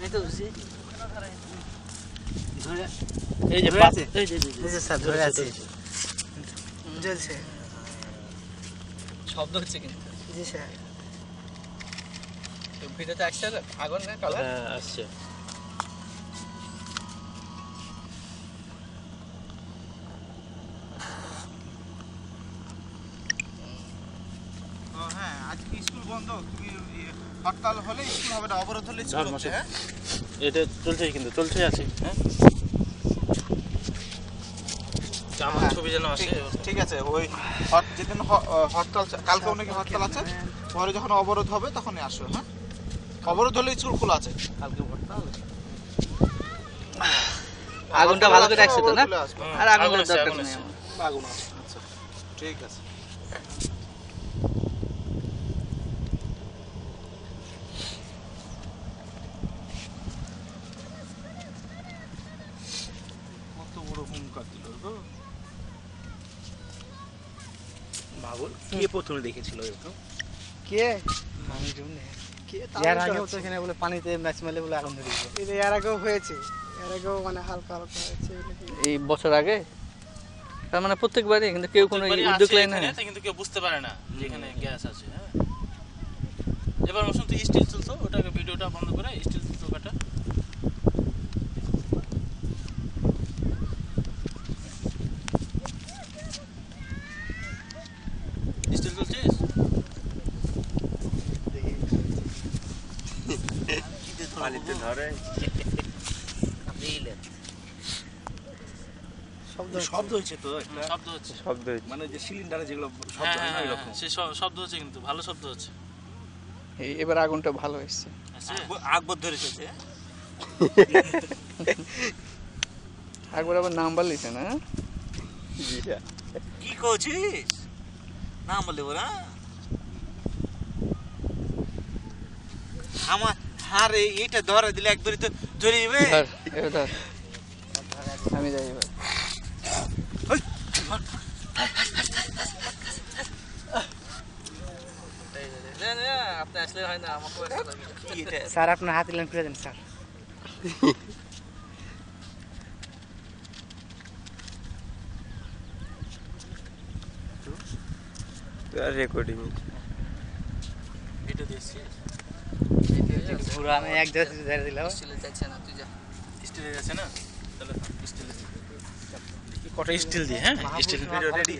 এই তো বুঝি ধরে এই যে আছে এই যে স্যার ধরে আছে জ্বলছে শব্দ হচ্ছে কিন্তু জি স্যার ভিডিওতে আসছে আগুন না কালার হ্যাঁ আসছে হ্যাঁ আজকে স্কুল বন্ধ তুমি হরতাল হলে স্কুল হবে না অবরোধ হলে স্কুল হবে হ্যাঁ এটা চলছে কিন্তু চলছে আছে হ্যাঁ আমার ছবি যেন আসে ঠিক আছে ওই যেদিন হরতাল কালকেও নাকি হরতাল আছে পরে যখন অবরোধ হবে তখনই আসো হ্যাঁ অবরোধ হলে স্কুল খোলা আছে কালকে হরতাল আগুনটা ভালো করে রাখছে তো না আর আগুনের দরকার নেই আগুন আছে আচ্ছা ঠিক আছে কত বড় হুঙ্কার দিল গো বাবুল কে প্রথমে দেখেছিল এরকম কে আমি জানি কে এর আগেও তো এখানে বলে পানিতে ম্যাচ মেলে বলে আগুন ধরে গেল এটা এর আগেও হয়েছে এর আগেও মানে হালকা হালকা হয়েছে এই বছর আগে তার মানে প্রত্যেকবারই কিন্তু কেউ কোনো উদ্যোগ নেয় না কিন্তু কেউ বুঝতে পারে না যে এখানে গ্যাস আছে হ্যাঁ এবার মশন তো স্টিল চলতো ওটাকে ভিডিওটা বন্ধ করে স্টিল চলতো কাটা স্টিল চলছিস পানিতে ধরে শব্দ হচ্ছে তো একটা শব্দ হচ্ছে মানে যে সিলিন্ডারে যেগুলো শব্দ হয় না এরকম সে শব্দ হচ্ছে কিন্তু ভালো শব্দ হচ্ছে এবার আগুনটা ভালো এসেছে আগবর ধরেছে একবার আবার নাম্বার লিখে না কি করছিস নাম বললে ওরা আমার হার এইটা ধরে দিলে একবারই তো ধরে যাবে আমি যাই এবার আপনি আসলে হয় না আমাকে স্যার আপনার হাত দিলেন খুলে দেন স্যার রেকর্ডিং ভিডিও দিয়েছি ঘোরা আমি এক জায়গায় দিলাম স্টিলে যাচ্ছে না তুই যা স্টিলে যাচ্ছে না তাহলে স্টিলে কটা স্টিল দিয়ে হ্যাঁ স্টিল ভিডিও রেডি